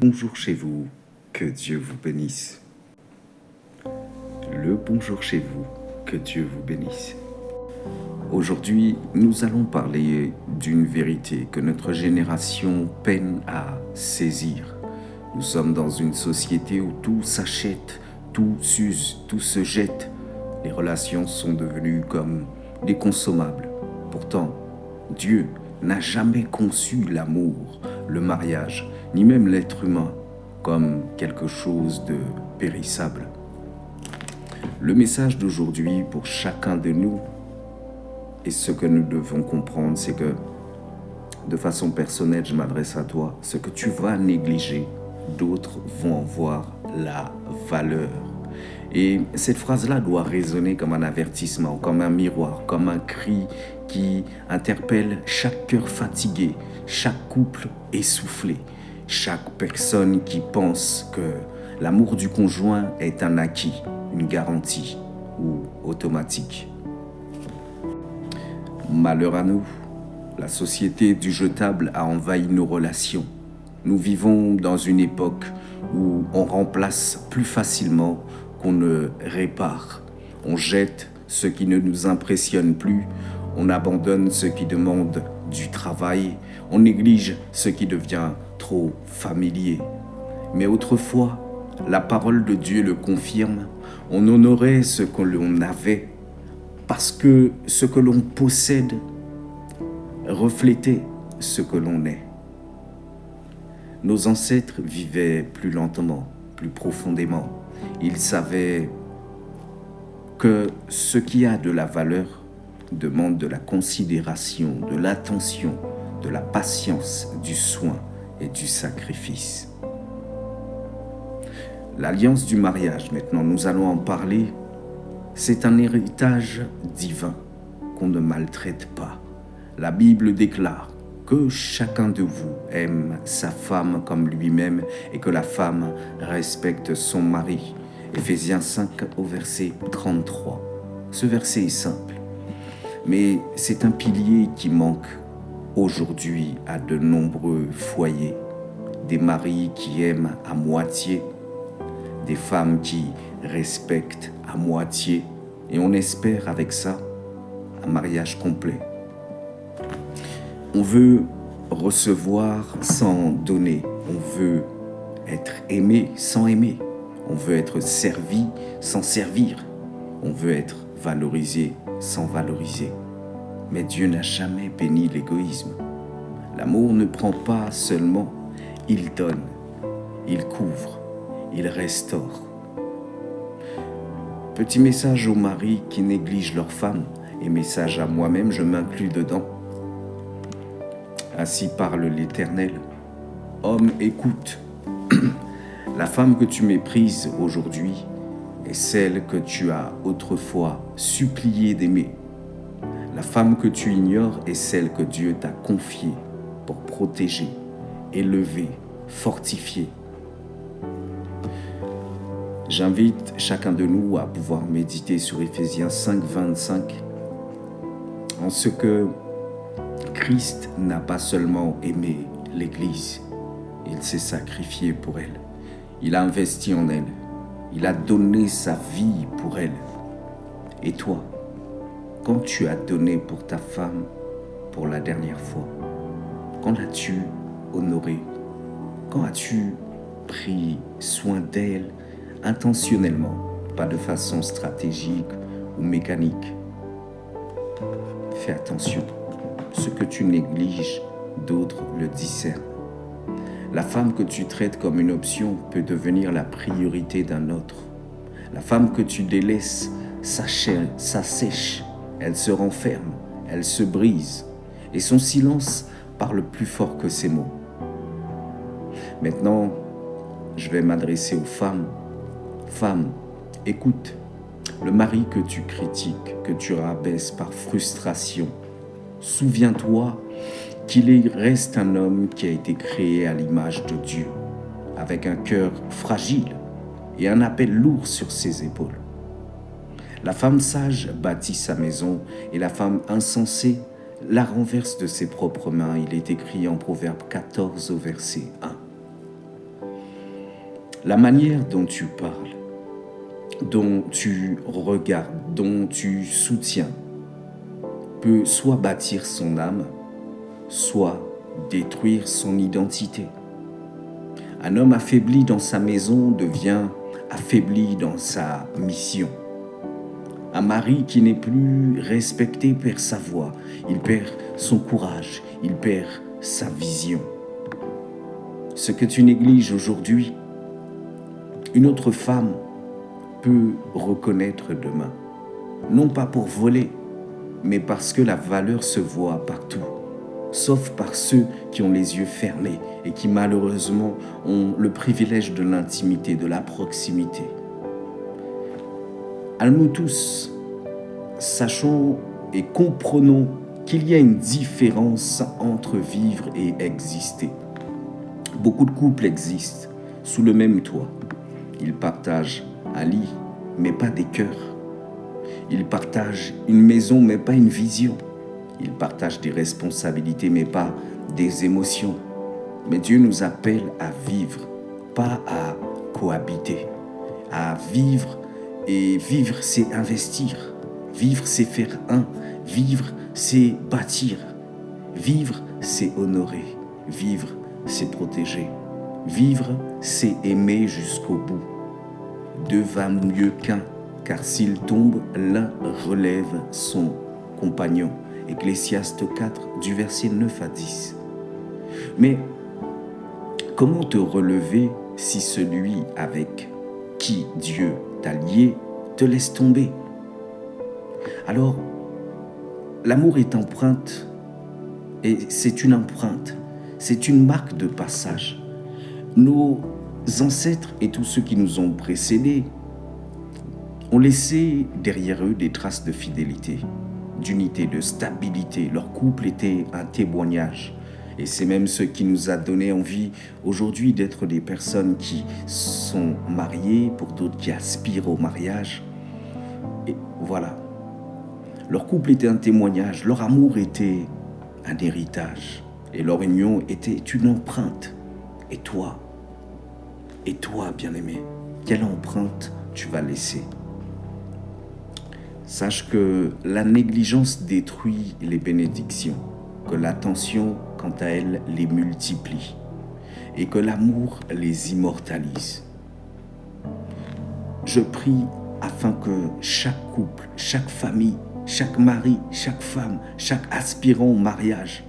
Bonjour chez vous, que Dieu vous bénisse. Le bonjour chez vous, que Dieu vous bénisse. Aujourd'hui, nous allons parler d'une vérité que notre génération peine à saisir. Nous sommes dans une société où tout s'achète, tout s'use, tout se jette. Les relations sont devenues comme des consommables. Pourtant, Dieu n'a jamais conçu l'amour, le mariage, ni même l'être humain comme quelque chose de périssable. Le message d'aujourd'hui pour chacun de nous et ce que nous devons comprendre, c'est que de façon personnelle, je m'adresse à toi, ce que tu vas négliger, d'autres vont en voir la valeur. Et cette phrase-là doit résonner comme un avertissement, comme un miroir, comme un cri qui interpelle chaque cœur fatigué, chaque couple essoufflé, chaque personne qui pense que l'amour du conjoint est un acquis, une garantie ou automatique. Malheur à nous, la société du jetable a envahi nos relations. Nous vivons dans une époque où on remplace plus facilement qu'on ne répare. On jette ce qui ne nous impressionne plus, on abandonne ce qui demande du travail, on néglige ce qui devient trop familier. Mais autrefois, la parole de Dieu le confirme, on honorait ce que l'on avait parce que ce que l'on possède reflétait ce que l'on est. Nos ancêtres vivaient plus lentement, plus profondément. Ils savaient que ce qui a de la valeur demande de la considération, de l'attention, de la patience, du soin et du sacrifice. L'alliance du mariage, maintenant, nous allons en parler. C'est un héritage divin qu'on ne maltraite pas. La Bible déclare que chacun de vous aime sa femme comme lui-même et que la femme respecte son mari. Éphésiens 5 au verset 33. Ce verset est simple, mais c'est un pilier qui manque aujourd'hui à de nombreux foyers. Des maris qui aiment à moitié, des femmes qui respectent à moitié, et on espère avec ça un mariage complet. On veut recevoir sans donner. On veut être aimé sans aimer. On veut être servi sans servir. On veut être valorisé sans valoriser. Mais Dieu n'a jamais béni l'égoïsme. L'amour ne prend pas seulement, il donne, il couvre, il restaure. Petit message aux maris qui négligent leurs femmes et message à moi-même, je m'inclus dedans. Ainsi parle l'Éternel. Homme, écoute. La femme que tu méprises aujourd'hui est celle que tu as autrefois supplié d'aimer. La femme que tu ignores est celle que Dieu t'a confiée pour protéger, élever, fortifier. J'invite chacun de nous à pouvoir méditer sur Éphésiens 5, 25, en ce que Christ n'a pas seulement aimé l'Église, il s'est sacrifié pour elle. Il a investi en elle. Il a donné sa vie pour elle. Et toi, quand tu as donné pour ta femme pour la dernière fois, quand l'as-tu honorée? Quand as-tu pris soin d'elle intentionnellement, pas de façon stratégique ou mécanique? Fais attention. Ce que tu négliges, d'autres le discernent. La femme que tu traites comme une option peut devenir la priorité d'un autre. La femme que tu délaisses s'assèche, elle se renferme, elle se brise, et son silence parle plus fort que ses mots. Maintenant, je vais m'adresser aux femmes. Femmes, écoute, le mari que tu critiques, que tu rabaisses par frustration, souviens-toi qu'il reste un homme qui a été créé à l'image de Dieu, avec un cœur fragile et un appel lourd sur ses épaules. La femme sage bâtit sa maison et la femme insensée la renverse de ses propres mains. Il est écrit en Proverbe 14 au verset 1. La manière dont tu parles, dont tu regardes, dont tu soutiens, peut soit bâtir son âme, soit détruire son identité. Un homme affaibli dans sa maison devient affaibli dans sa mission. Un mari qui n'est plus respecté perd sa voix, il perd son courage, il perd sa vision. Ce que tu négliges aujourd'hui, une autre femme peut reconnaître demain. Non pas pour voler, mais parce que la valeur se voit partout, sauf par ceux qui ont les yeux fermés et qui malheureusement ont le privilège de l'intimité, de la proximité. À nous tous, sachons et comprenons qu'il y a une différence entre vivre et exister. Beaucoup de couples existent sous le même toit. Ils partagent un lit, mais pas des cœurs. Ils partagent une maison, mais pas une vision. Ils partagent des responsabilités, mais pas des émotions. Mais Dieu nous appelle à vivre, pas à cohabiter. À vivre, et vivre, c'est investir. Vivre, c'est faire un. Vivre, c'est bâtir. Vivre, c'est honorer. Vivre, c'est protéger. Vivre, c'est aimer jusqu'au bout. Deux valent mieux qu'un, car s'il tombe, l'un relève son compagnon. Ecclésiaste 4, du verset 9 à 10. Mais comment te relever si celui avec qui Dieu t'a lié te laisse tomber? Alors, l'amour est empreinte, et c'est une empreinte, c'est une marque de passage. Nos ancêtres et tous ceux qui nous ont précédés ont laissé derrière eux des traces de fidélité, d'unité, de stabilité. Leur couple était un témoignage. Et c'est même ce qui nous a donné envie aujourd'hui d'être des personnes qui sont mariées, pour d'autres qui aspirent au mariage. Et voilà. Leur couple était un témoignage, leur amour était un héritage. Et leur union était une empreinte. Et toi, bien-aimé, quelle empreinte tu vas laisser? Sache que la négligence détruit les bénédictions, que l'attention, quant à elle, les multiplie et que l'amour les immortalise. Je prie afin que chaque couple, chaque famille, chaque mari, chaque femme, chaque aspirant au mariage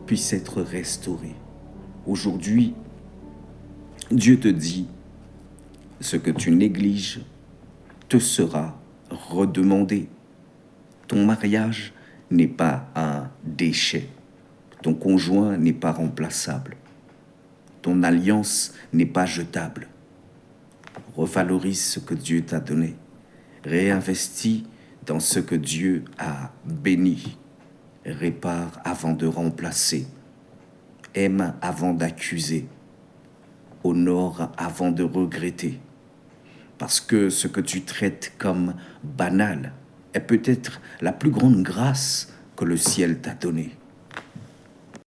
puisse être restauré. Aujourd'hui, Dieu te dit, ce que tu négliges te sera redemandé. Ton mariage n'est pas un déchet. Ton conjoint n'est pas remplaçable. Ton alliance n'est pas jetable. Revalorise ce que Dieu t'a donné. Réinvestis dans ce que Dieu a béni. Répare avant de remplacer. Aime avant d'accuser. Honore avant de regretter. Parce que ce que tu traites comme banal est peut-être la plus grande grâce que le ciel t'a donnée.